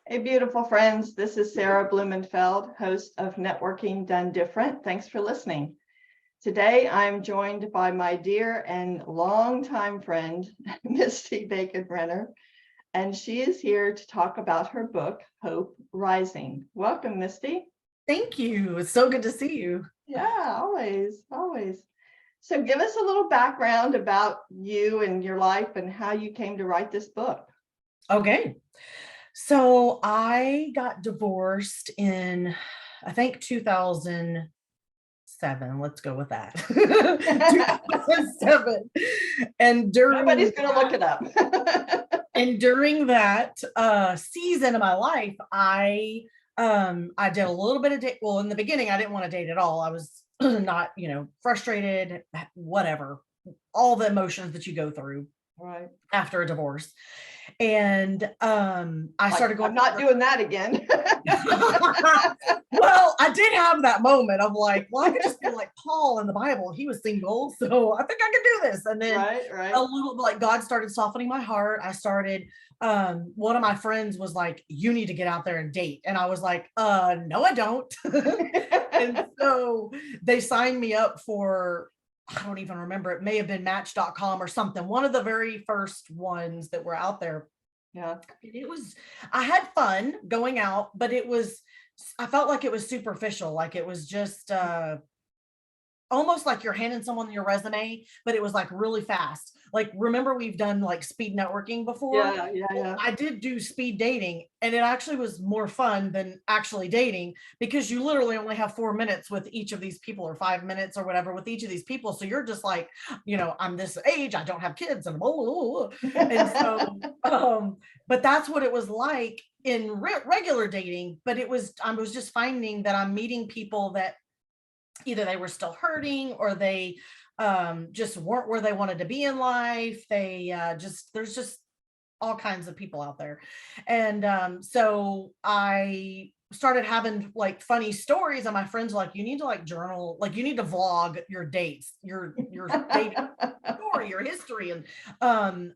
Hey, beautiful friends. This is Sarah Blumenfeld, host of Networking Done Different. Thanks for listening. Today, I'm joined by my dear and longtime friend, Misty Bacon Renner, and she is here to talk about her book, Hope Rising. Welcome, Misty. Thank you. It's so good to see you. Yeah, always, always. So give us a little background about you and your life and how you came to write this book. Okay. So I got divorced in, I think 2007. Let's go with that. 2007. And Nobody's going to look it up. during that season of my life, I did a little bit of date. Well, in the beginning, I didn't want to date at all. I was not, frustrated, whatever, all the emotions that you go through Right. after a divorce. And I started going, I'm not doing that again. well, I did have that moment of like, well, I could just be like Paul in the Bible. He was single, so I think I could do this. And then right. a little like God started softening my heart. I started one of my friends was like, you need to get out there and date. And I was like, no, I don't. And so they signed me up for, I don't even remember, it may have been match.com or something, one of the very first ones that were out there. Yeah. I had fun going out, but I felt like it was superficial. Like it was just almost like you're handing someone your resume, but it was like really fast. Like, remember we've done like speed networking before? Yeah. I did do speed dating, and it actually was more fun than actually dating because you literally only have 4 minutes with each of these people, or 5 minutes or whatever with each of these people. So you're just like, I'm this age, I don't have kids, and and so but that's what it was like in regular dating. But I was just finding that I'm meeting people that either they were still hurting, or they just weren't where they wanted to be in life. There's just all kinds of people out there. And so I started having like funny stories, and my friends were like, you need to like journal, like you need to vlog your dates, your dating story, your history. And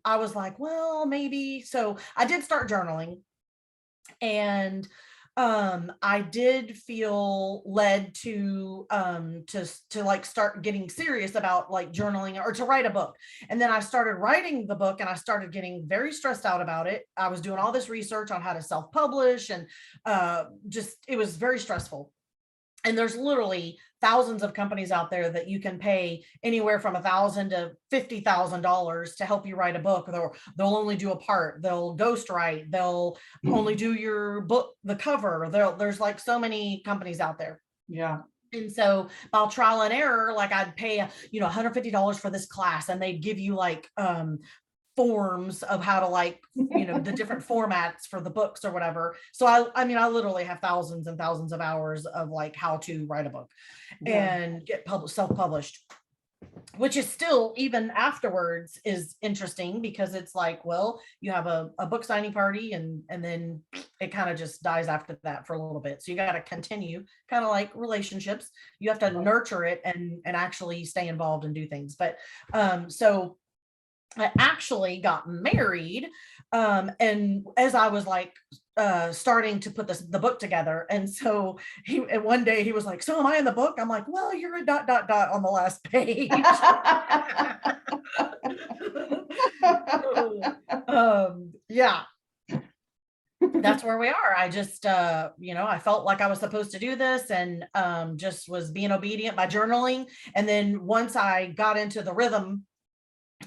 I was like, well, maybe. So I did start journaling, and I did feel led to like start getting serious about like journaling, or to write a book. And then I started writing the book, and I started getting very stressed out about it. I was doing all this research on how to self-publish, and just it was very stressful. And there's literally thousands of companies out there that you can pay anywhere from $1,000 to $50,000 to help you write a book. They'll only do a part. They'll ghostwrite. They'll only do your book, the cover. There's like so many companies out there. Yeah. And so by trial and error, like I'd pay, $150 for this class, and they'd give you like forms of how to like the different formats for the books or whatever. So I literally have thousands and thousands of hours of like how to write a book and get self-published, which is still, even afterwards, is interesting, because it's like, well, you have a book signing party, and then it kind of just dies after that for a little bit. So you got to continue, kind of like relationships, you have to nurture it and actually stay involved and do things. But so I actually got married, and as I was like starting to put the book together, and so and one day he was like, "So am I in the book?" I'm like, "Well, you're a ... on the last page." Yeah, that's where we are. I just I felt like I was supposed to do this, and just was being obedient by journaling. And then once I got into the rhythm,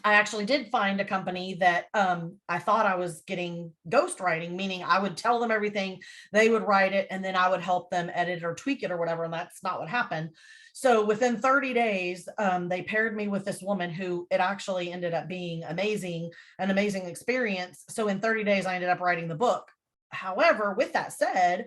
I actually did find a company that I thought I was getting ghostwriting, meaning I would tell them everything, they would write it, and then I would help them edit or tweak it or whatever. And that's not what happened. So within 30 days, they paired me with this woman who it actually ended up being an amazing experience. So in 30 days, I ended up writing the book. However, with that said,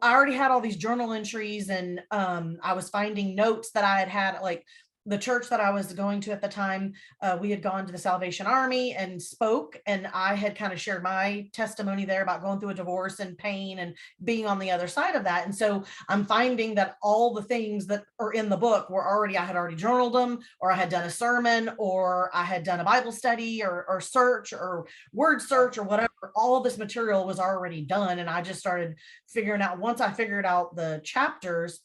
I already had all these journal entries, and I was finding notes that I had like the church that I was going to at the time, we had gone to the Salvation Army and spoke, and I had kind of shared my testimony there about going through a divorce and pain and being on the other side of that. And so I'm finding that all the things that are in the book were already, I had already journaled them, or I had done a sermon, or I had done a Bible study or search or word search or whatever. All of this material was already done. And I just started figuring out, once I figured out the chapters,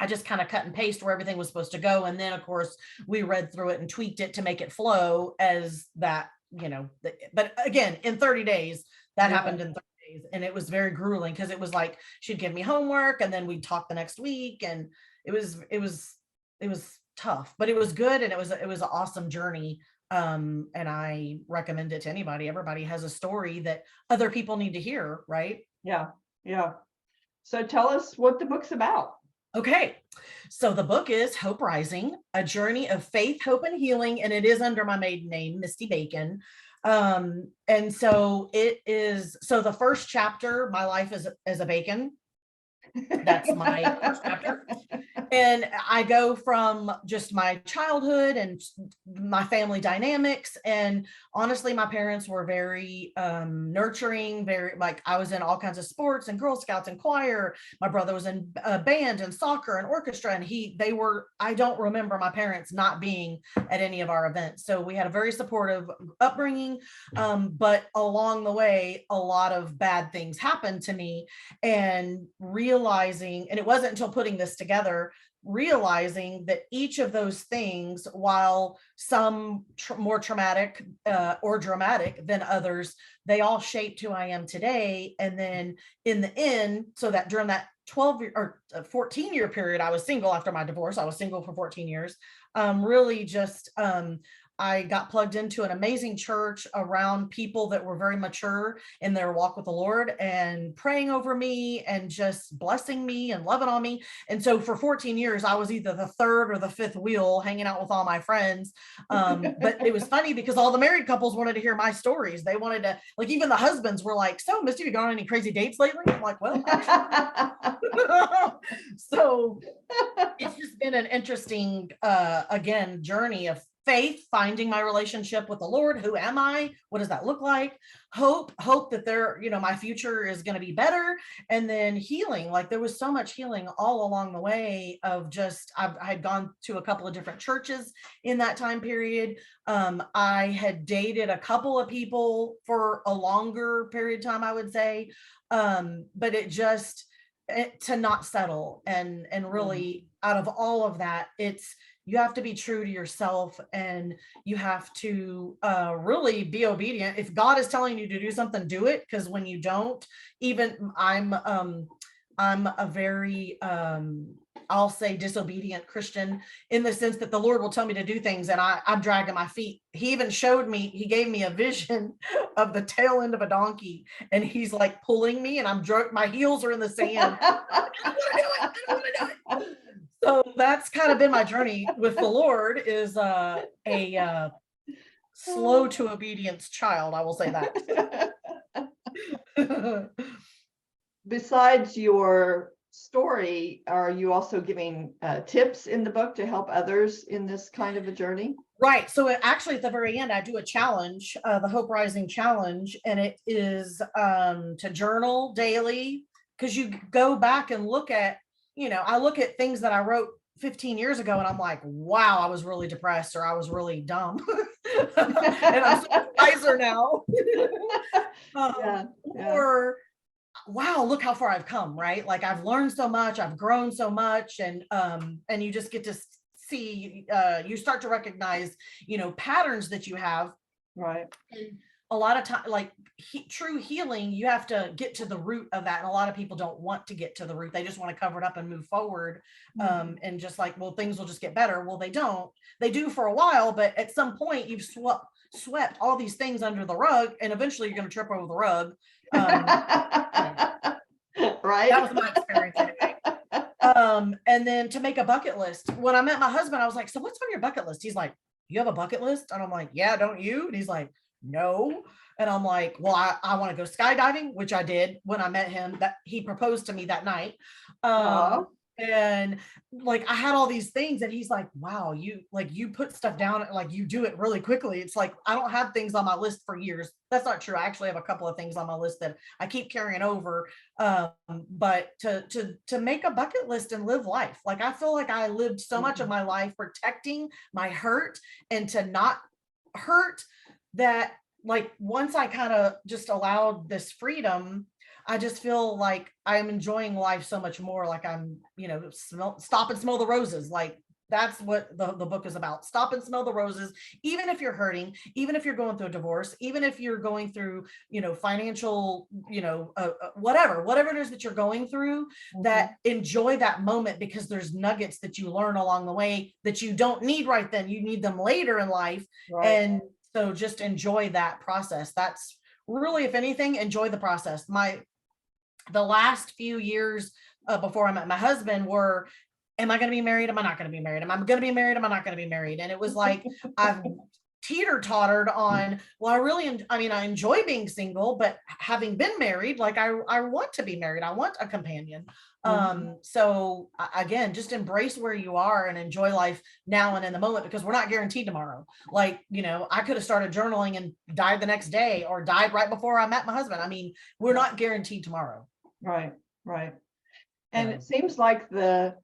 I just kind of cut and paste where everything was supposed to go. And then of course we read through it and tweaked it to make it flow as that, but again, in 30 days, that happened in 30 days. And it was very grueling because it was like, she'd give me homework and then we'd talk the next week. And it was tough, but it was good. And it was an awesome journey. And I recommend it to anybody. Everybody has a story that other people need to hear, right? Yeah. Yeah. So tell us what the book's about. Okay, so the book is Hope Rising, A Journey of Faith, Hope, and Healing, and it is under my maiden name, Misty Bacon. And so it is, so the first chapter, my life as a bacon, that's my first chapter. And I go from just my childhood and my family dynamics. And honestly, my parents were very nurturing, very, like, I was in all kinds of sports and Girl Scouts and choir. My brother was in band and soccer and orchestra, and I don't remember my parents not being at any of our events. So we had a very supportive upbringing. But along the way, a lot of bad things happened to me, and realizing, and it wasn't until putting this together, realizing that each of those things, while some more traumatic or dramatic than others, they all shaped who I am today. And then in the end, so that during that 12 or 14 year period, I was single after my divorce. I was single for 14 years. Really just, I got plugged into an amazing church around people that were very mature in their walk with the Lord and praying over me and just blessing me and loving on me. And so for 14 years, I was either the third or the fifth wheel, hanging out with all my friends. But it was funny because all the married couples wanted to hear my stories. They wanted to, like, even the husbands were like, "So, Misty, you gone on any crazy dates lately?" I'm like, "Well, so it's just been an interesting, again, journey of faith, finding my relationship with the Lord. Who am I? What does that look like? Hope that my future is going to be better. And then healing. Like, there was so much healing all along the way of just, I had gone to a couple of different churches in that time period. I had dated a couple of people for a longer period of time, I would say. But it just, to not settle and really out of all of that, you have to be true to yourself, and you have to really be obedient. If God is telling you to do something, do it. Because when you don't, even I'm a very I'll say disobedient Christian, in the sense that the Lord will tell me to do things and I'm dragging my feet. He even he gave me a vision of the tail end of a donkey, and he's like pulling me, and my heels are in the sand. I don't want to do it. So that's kind of been my journey with the Lord, is a slow to obedience child. I will say that. Besides your story, are you also giving tips in the book to help others in this kind of a journey? Right. So actually at the very end, I do a challenge, the Hope Rising Challenge, and it is to journal daily, because you go back and look at, I look at things that I wrote 15 years ago and I'm like, wow, I was really depressed, or I was really dumb. And I'm so wiser now. Or wow, look how far I've come, right? Like, I've learned so much, I've grown so much, and you just get to see, you start to recognize, patterns that you have. Right. And a lot of time, like true healing, you have to get to the root of that. And a lot of people don't want to get to the root. They just want to cover it up and move forward. And just like, well, things will just get better. Well, they don't. They do for a while, but at some point you've swept all these things under the rug, and eventually you're going to trip over the rug. Right. That was my experience anyway. And then to make a bucket list. When I met my husband, I was like, "So what's on your bucket list?" He's like, "You have a bucket list?" And I'm like, "Yeah, don't you?" And he's like, "No." And I'm like, "Well, I want to go skydiving," which I did when I met him. That he proposed to me that night. And like I had all these things, and he's like, wow, you put stuff down, like you do it really quickly. It's like I don't have things on my list for years. That's not true. I actually have a couple of things on my list that I keep carrying over. But to make a bucket list and live life, like I feel like I lived so much of my life protecting my hurt and to not hurt, that like once I kind of just allowed this freedom, I just feel like I'm enjoying life so much more. Like I'm, stop and smell the roses. Like that's what the book is about. Stop and smell the roses. Even if you're hurting, even if you're going through a divorce, even if you're going through, financial, whatever it is that you're going through, that enjoy that moment, because there's nuggets that you learn along the way that you don't need right then. You need them later in life. Right. And so just enjoy that process. That's really, if anything, enjoy the process. The last few years before I met my husband were, am I going to be married? Am I not going to be married? Am I going to be married? Am I not going to be married? And it was like, I've teeter-tottered on, well, I enjoy being single, but having been married, like I want to be married. I want a companion. So again, just embrace where you are and enjoy life now and in the moment, because we're not guaranteed tomorrow. Like, I could have started journaling and died the next day, or died right before I met my husband. I mean, we're not guaranteed tomorrow. Right. And it seems like the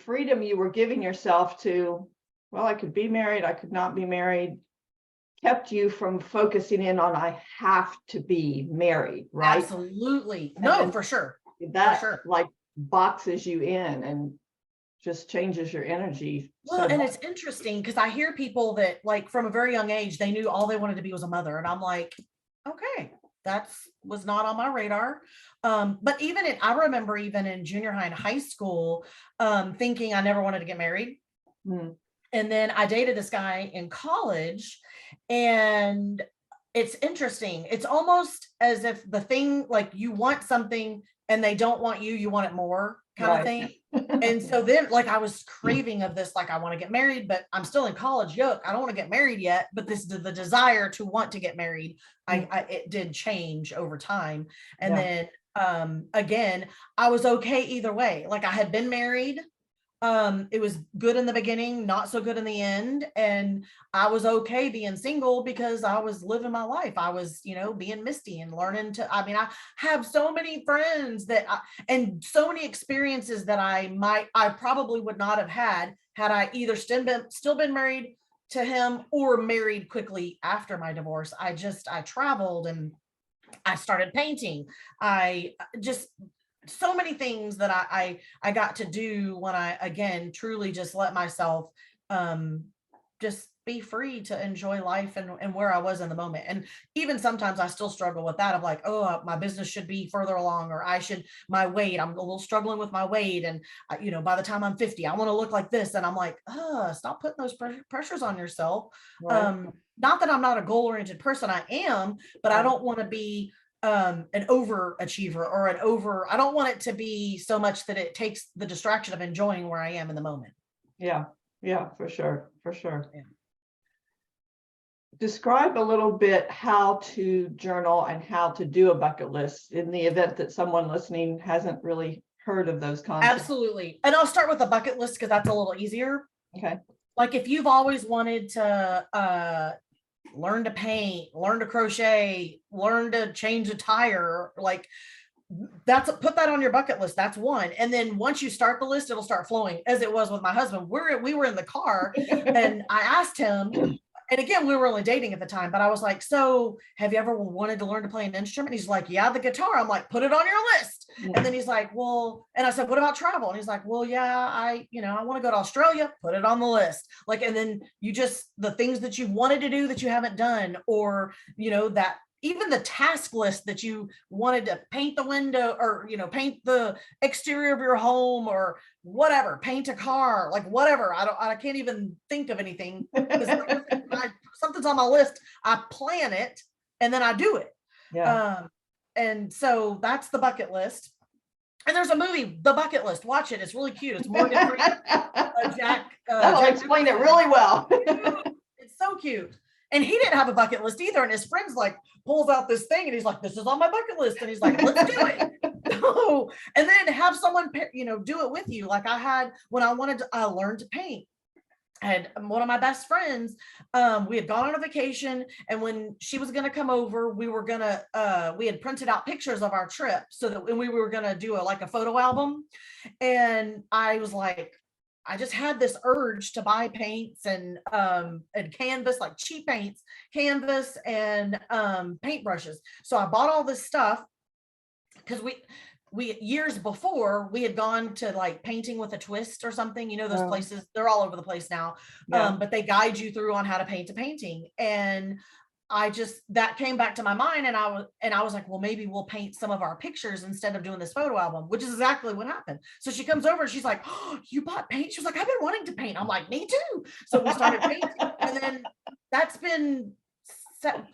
freedom you were giving yourself to, well, I could be married, I could not be married, kept you from focusing in on, I have to be married, right? Absolutely. No, for sure. That like boxes you in and just changes your energy. Well, and it's interesting because I hear people that like from a very young age, they knew all they wanted to be was a mother. And I'm like, okay, was not on my radar. But I remember even in junior high and high school, thinking I never wanted to get married. And then I dated this guy in college, and it's interesting. It's almost as if the thing, like you want something and they don't want you, you want it more kind of thing. And so then like I was craving of this, like I want to get married, but I'm still in college. Yuck, I don't want to get married yet. But the desire to want to get married, it did change over time. And then again, I was okay either way. Like I had been married. It was good in the beginning, not so good in the end. And I was okay being single because I was living my life. I was, being Misty and learning I have so many friends and so many experiences that I probably would not have had I either still been married to him or married quickly after my divorce. I traveled and I started painting. So many things that I got to do when I, again, truly just let myself just be free to enjoy life and where I was in the moment. And even sometimes I still struggle with that of like, oh, my business should be further along, or my weight, I'm a little struggling with my weight. And, by the time I'm 50, I want to look like this. And I'm like, stop putting those pressures on yourself. Right. Not that I'm not a goal-oriented person, I am, but I don't want to be an overachiever or I don't want it to be so much that it takes the distraction of enjoying where I am in the moment. Yeah, for sure. Yeah. Describe a little bit how to journal and how to do a bucket list in the event that someone listening hasn't really heard of those concepts. Absolutely. And I'll start with a bucket list because that's a little easier. Okay. Like if you've always wanted to learn to paint, learn to crochet, learn to change a tire, like put that on your bucket list. That's one. And then once you start the list, it'll start flowing, as it was with my husband. We were in the car and I asked him, and again, we were only dating at the time, but I was like, so have you ever wanted to learn to play an instrument? He's like, yeah, the guitar. I'm like, put it on your list. Yeah. And then he's like, well, and I said, what about travel? And he's like, well, yeah, I want to go to Australia, put it on the list. Like, and then the things that you wanted to do that you haven't done, or, that even the task list that you wanted to paint the window or, paint the exterior of your home or whatever, paint a car, like whatever. I can't even think of anything. Something's on my list. I plan it and then I do it. Yeah. And so that's the bucket list. And there's a movie, The Bucket List. Watch it. It's really cute. It's Morgan Freeman. That'll explain it really well. It's so cute. And he didn't have a bucket list either. And his friends like pulls out this thing and he's like, this is on my bucket list. And he's like, let's do it. Oh, and then have someone, do it with you. Like I had, when I learned to paint. I had one of my best friends, we had gone on a vacation, and when she was going to come over, we had printed out pictures of our trip so that when we were going to do a photo album. And I was like, I just had this urge to buy paints and canvas, like cheap paints, canvas and paintbrushes. So I bought all this stuff because we years before we had gone to like Painting with a Twist or something, those places, they're all over the place now. But they guide you through on how to paint a painting. And that came back to my mind, and I was like, well, maybe we'll paint some of our pictures instead of doing this photo album, which is exactly what happened. So she comes over and she's like, oh, you bought paint? She was like, I've been wanting to paint. I'm like, me too. So we started painting, and then that's been 7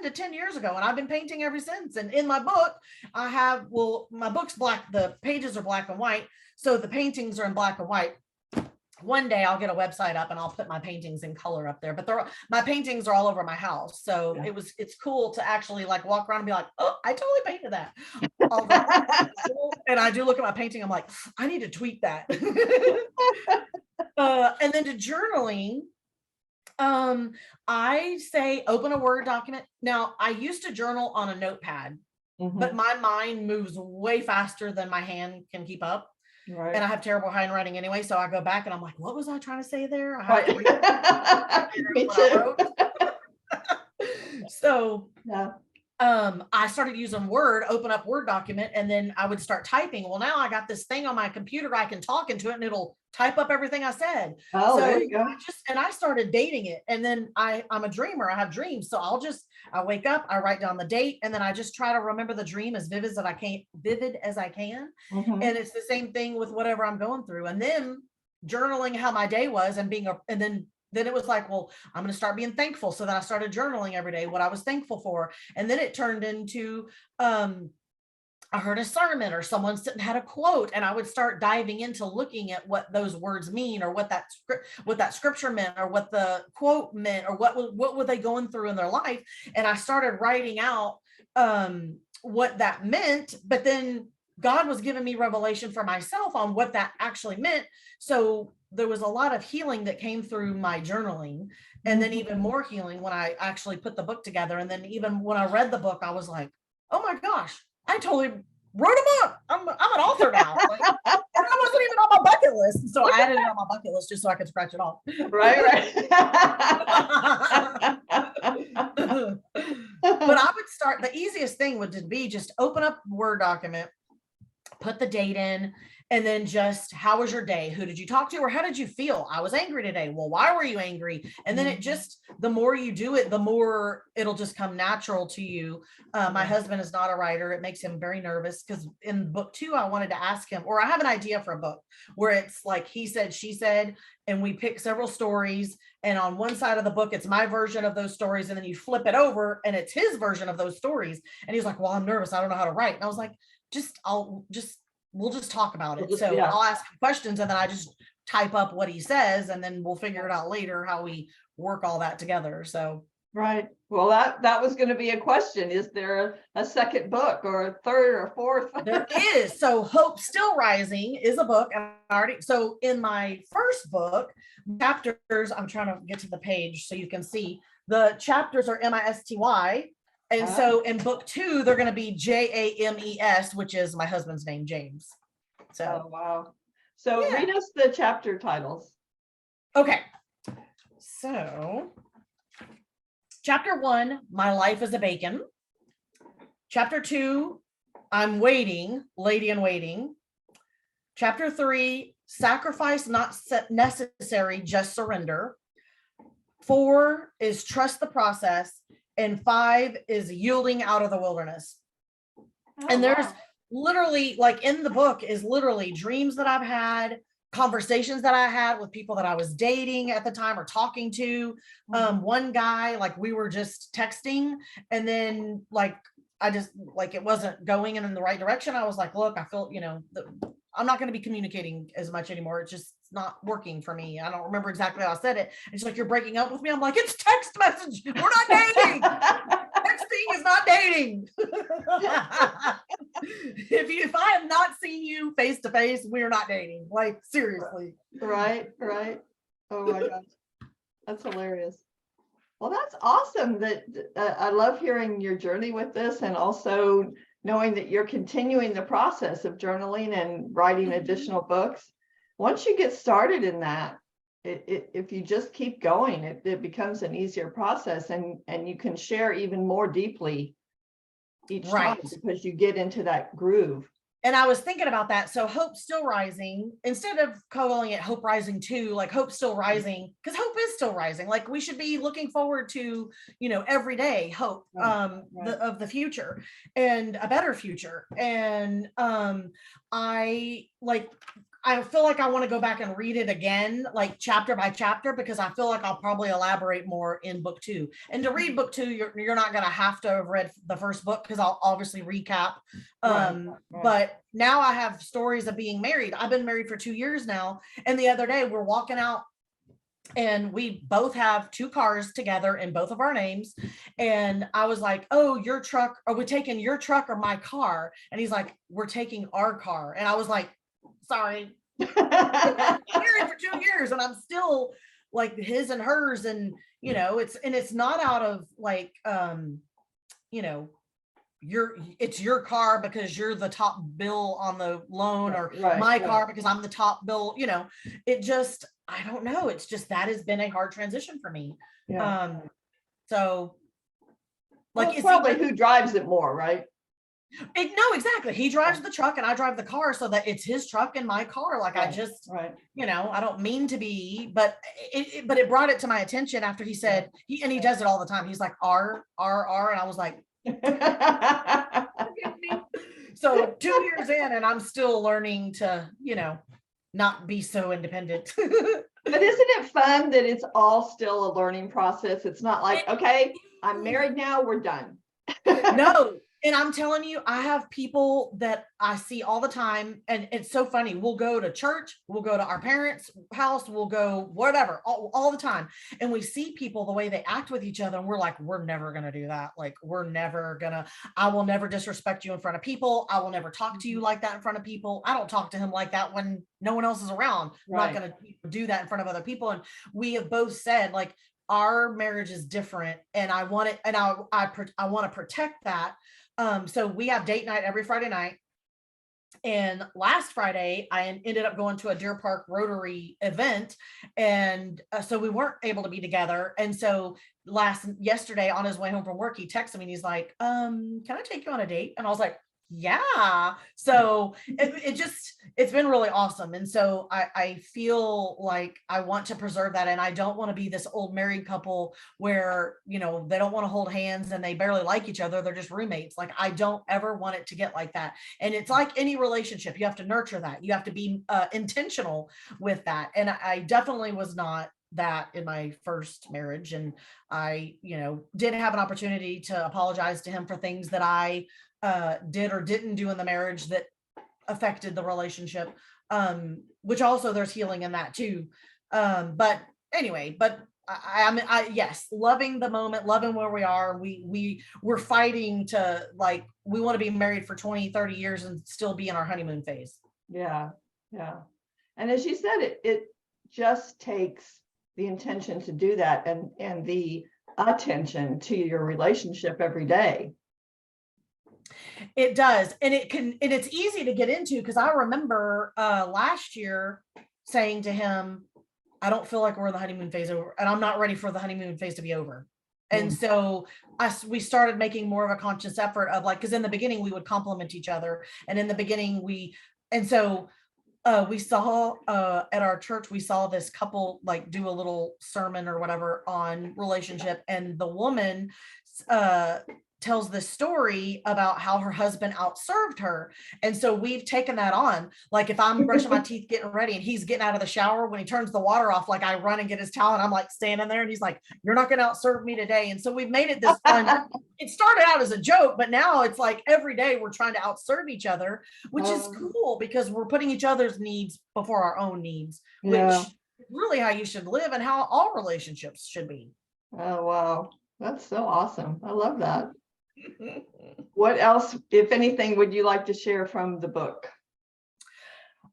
to 10 years ago, and I've been painting ever since. And in my book, my book's black, the pages are black and white, so the paintings are in black and white. One day I'll get a website up and I'll put my paintings in color up there, but my paintings are all over my house. So it's cool to actually like walk around and be like, oh, I totally painted that. And I do look at my painting, I'm like, I need to tweet that. And then to journaling, I say open a Word document. Now, I used to journal on a notepad, but my mind moves way faster than my hand can keep up. Right. And I have terrible handwriting anyway. So I go back and I'm like, what was I trying to say there? I have to read Me too. So I started using Word, open up Word document, and then I would start typing. Well, now I got this thing on my computer, I can talk into it and it'll type up everything I said. Oh, so there you go. I started dating it. And then I'm a dreamer. I have dreams. So I wake up, I write down the date, and then I just try to remember the dream as vivid as I can. And it's the same thing with whatever I'm going through. And then journaling how my day was and then it was like, well, I'm going to start being thankful. So then I started journaling every day, what I was thankful for. And then it turned into, I heard a sermon or someone had a quote, and I would start diving into looking at what those words mean, or what that scripture meant, or what the quote meant, or what were they going through in their life. And I started writing out what that meant, but then God was giving me revelation for myself on what that actually meant. So there was a lot of healing that came through my journaling, and then even more healing when I actually put the book together. And then even when I read the book, I was like, oh my gosh, I totally wrote a book. I'm an author now. Like, and I wasn't even on my bucket list. So I added it on my bucket list just so I could scratch it off. Right. But I would start, the easiest thing would be just open up Word document, put the date in, and then just, how was your day? Who did you talk to? Or how did you feel? I was angry today. Well, why were you angry? And then the more you do it, the more it'll just come natural to you. My husband is not a writer. It makes him very nervous, because in book 2, I wanted to ask him, or I have an idea for a book where it's like he said, she said, and we pick several stories. And on one side of the book, it's my version of those stories. And then you flip it over and it's his version of those stories. And he's like, well, I'm nervous. I don't know how to write. And I was like, we'll just talk about it. So I'll ask him questions, and then I just type up what he says, and then we'll figure it out later how we work all that together. So right. Well, that was going to be a question. Is there a second book, or a third or fourth? There is. So Hope Still Rising is a book. So in my first book, chapters, I'm trying to get to the page so you can see, the chapters are MISTY. And so in book 2, they're going to be JAMES, which is my husband's name, James. So, wow. So read us the chapter titles. Okay. So chapter 1, My Life as a Bacon. Chapter 2, I'm Waiting, Lady in Waiting. Chapter 3, Sacrifice Not Necessary, Just Surrender. 4 is Trust the Process. And 5 is Yielding Out of the Wilderness. And there's literally, like, in the book is literally dreams that I've had, conversations that I had with people that I was dating at the time or talking to. One guy, like, we were just texting, and then like it wasn't going in the right direction. I was like, look, I feel, I'm not going to be communicating as much anymore. It's just not working for me. I don't remember exactly how I said it. And she's like, you're breaking up with me. I'm like, it's text message. We're not dating. Texting is not dating. If if I have not seen you face to face, we're not dating. Like, seriously. Right. Oh my gosh. That's hilarious. Well, that's awesome. That I love hearing your journey with this, and also knowing that you're continuing the process of journaling and writing additional books. Once you get started in that, if you just keep going, it becomes an easier process, and you can share even more deeply each time because you get into that groove. And I was thinking about that. So Hope's Still Rising, instead of calling it Hope Rising 2, like Hope's Still Rising, because hope is still rising. Like, we should be looking forward to, every day hope of the future and a better future. And I feel like I want to go back and read it again, like chapter by chapter, because I feel like I'll probably elaborate more in book 2. And to read book 2, you're not going to have to have read the first book, because I'll obviously recap. But now I have stories of being married. I've been married for 2 years now. And the other day we're walking out, and we both have 2 cars together in both of our names. And I was like, oh, your truck, are we taking your truck or my car? And he's like, we're taking our car. And I was like, sorry. Married for 2 years, and I'm still like his and hers. And it's not out of like it's your car because you're the top bill on the loan, or my car because I'm the top bill. It just, I don't know, it's just, that has been a hard transition for me. So like, it's probably who drives it more, right? No, exactly. He drives the truck and I drive the car, so that it's his truck and my car. Like, I just, I don't mean to be, but it brought it to my attention after he said, he does it all the time. He's like, R. And I was like, so 2 years in, and I'm still learning to, not be so independent. But isn't it fun that it's all still a learning process? It's not like, okay, I'm married now, we're done. No. And I'm telling you, I have people that I see all the time, and it's so funny. We'll go to church, we'll go to our parents' house, we'll go whatever, all the time. And we see people, the way they act with each other, and we're like, we're never going to do that. Like, I will never disrespect you in front of people. I will never talk to you like that in front of people. I don't talk to him like that when no one else is around. I'm not going to do that in front of other people. And we have both said, like, our marriage is different, and I want it, and I want to protect that. So we have date night every Friday night. And last Friday, I ended up going to a Deer Park Rotary event. And so we weren't able to be together. And so yesterday on his way home from work, he texted me and he's like, can I take you on a date? And I was like, yeah. So it's been really awesome. And so I feel like I want to preserve that. And I don't want to be this old married couple where, they don't want to hold hands and they barely like each other. They're just roommates. Like, I don't ever want it to get like that. And it's like any relationship, you have to nurture that. You have to be intentional with that. And I definitely was not that in my first marriage. And I, did have an opportunity to apologize to him for things that I did or didn't do in the marriage that affected the relationship, which also there's healing in that too. But anyway, yes, loving the moment, loving where we are. We're fighting to, like, we want to be married for 20, 30 years and still be in our honeymoon phase. Yeah. And as you said, it just takes the intention to do that, and the attention to your relationship every day. It does. And it's easy to get into, because I remember last year saying to him, I don't feel like we're in the honeymoon phase over, and I'm not ready for the honeymoon phase to be over. And so we started making more of a conscious effort of, like, because in the beginning we would compliment each other. And in the beginning we saw at our church, we saw this couple like do a little sermon or whatever on relationship. And the woman tells this story about how her husband outserved her. And so we've taken that on. Like, if I'm brushing my teeth, getting ready, and he's getting out of the shower, when he turns the water off, like, I run and get his towel, and I'm like standing there, and he's like, you're not going to outserve me today. And so we've made it this fun. It started out as a joke, but now it's like every day we're trying to outserve each other, which is cool, because we're putting each other's needs before our own needs, which is really how you should live and how all relationships should be. Oh, wow. That's so awesome. I love that. What else, if anything, would you like to share from the book?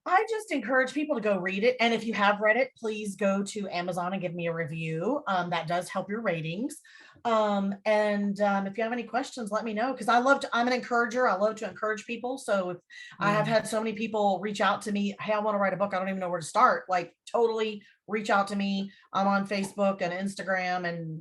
I just encourage people to go read it. And if you have read it, please go to Amazon and give me a review. That does help your ratings. If you have any questions, let me know, because I'm an encourager. I love to encourage people. So if I have had so many people reach out to me, hey, I want to write a book. I don't even know where to start. Like, totally reach out to me. I'm on Facebook and Instagram, and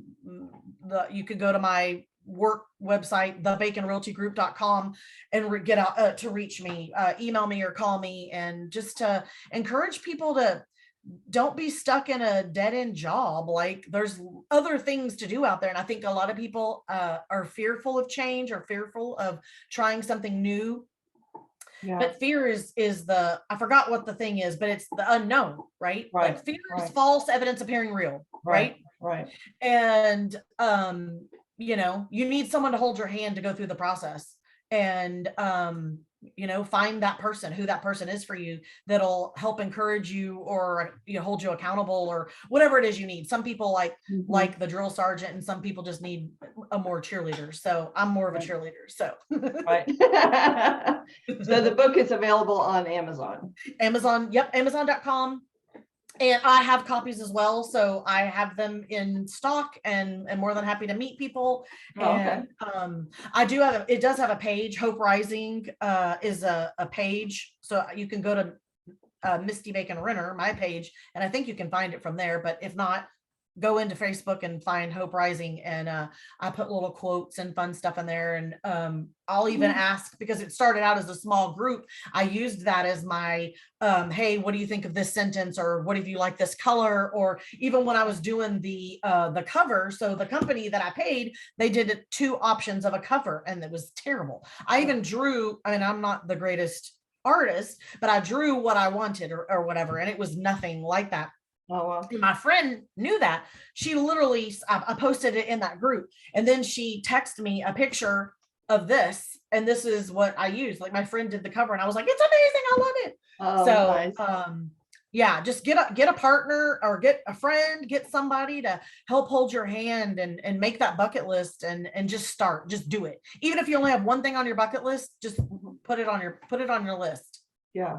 you could go to my work website, thebaconrealtygroup.com, and get out to reach me, email me or call me, and just to encourage people to don't be stuck in a dead-end job. Like, there's other things to do out there. And I think a lot of people are fearful of change or fearful of trying something new. Yeah. But fear is the, I forgot what the thing is, but it's the unknown, right? Right. Like, fear is false evidence appearing real, right? Right. And you know, you need someone to hold your hand to go through the process, and you know, find that person, who that person is for you, that'll help encourage you, or hold you accountable, or whatever it is you need. Some people like the drill sergeant, and some people just need a more cheerleader. So I'm more of a cheerleader. So Right. So the book is available on Amazon. Amazon, yep, Amazon.com. And I have copies as well, so I have them in stock, and more than happy to meet people. And I do have it does have a page. Hope Rising is a page, so you can go to Misty Bacon Renner, my page, and I think you can find it from there. But if not, go into Facebook and find Hope Rising, and I put little quotes and fun stuff in there. And I'll even ask, because it started out as a small group, I used that as my hey, what do you think of this sentence, or what if you like this color? Or even when I was doing the cover, so the company that I paid, they did 2 options of a cover, and it was terrible. I even drew, I mean, I'm not the greatest artist, but I drew what I wanted, or whatever, and it was nothing like that. Oh, wow. My friend knew that. She literally, I posted it in that group, and then she texted me a picture of this, and this is what I used. Like, my friend did the cover, and I was like, it's amazing, I love it. Oh, So nice. yeah, just get a partner, or get a friend, get somebody to help hold your hand, and make that bucket list, and just start. Just do it. Even if you only have one thing on your bucket list, just put it on your list. Yeah.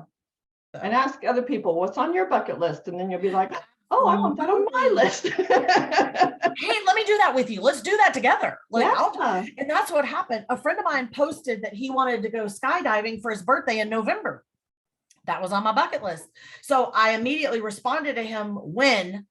So. And ask other people, what's on your bucket list? And then you'll be like, oh, I want that on my list. Hey, let me do that with you. Let's do that together. Like, Yeah. And that's what happened. A friend of mine posted that he wanted to go skydiving for his birthday in November. That was on my bucket list. So I immediately responded to him when,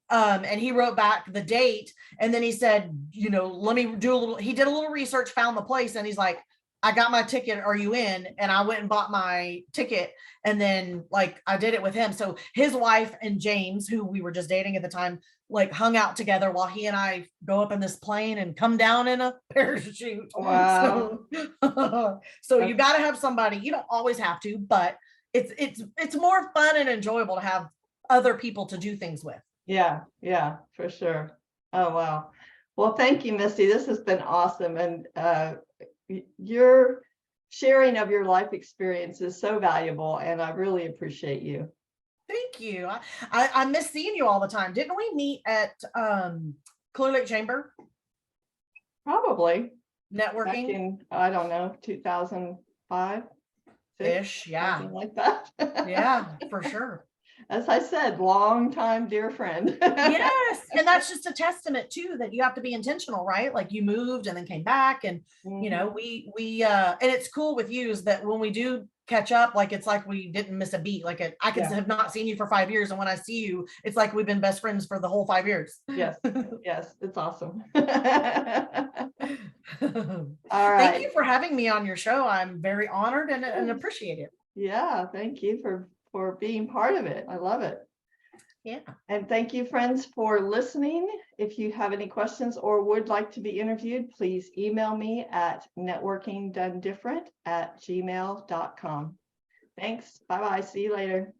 and he wrote back the date. And then he said, let me do he did a little research, found the place, and he's like, I got my ticket. Are you in? And I went and bought my ticket. And then, like, I did it with him. So his wife and James, who we were just dating at the time, like, hung out together while he and I go up in this plane and come down in a parachute. Wow. So you got to have somebody. You don't always have to, but it's more fun and enjoyable to have other people to do things with. Yeah, for sure. Oh, wow. Well, thank you, Misty. This has been awesome. And your sharing of your life experience is so valuable, and I really appreciate you. Thank you. I miss seeing you all the time. Didn't we meet at Clear Lake Chamber? Probably. Networking. Back in, I don't know, 2005 ish. Yeah. Something like that. Yeah, for sure. As I said, long time dear friend. Yes. And that's just a testament too, that you have to be intentional, right? Like, you moved and then came back, and we and it's cool with you is that when we do catch up, like, it's like we didn't miss a beat. Like, I can have not seen you for 5 years, and when I see you, it's like we've been best friends for the whole 5 years. Yes, it's awesome. All right. Thank you for having me on your show. I'm very honored and appreciate it. Yeah, thank you for being part of it. I love it. Yeah. And thank you, friends, for listening. If you have any questions or would like to be interviewed, please email me at networkingdonedifferent@gmail.com. Thanks. Bye-bye. See you later.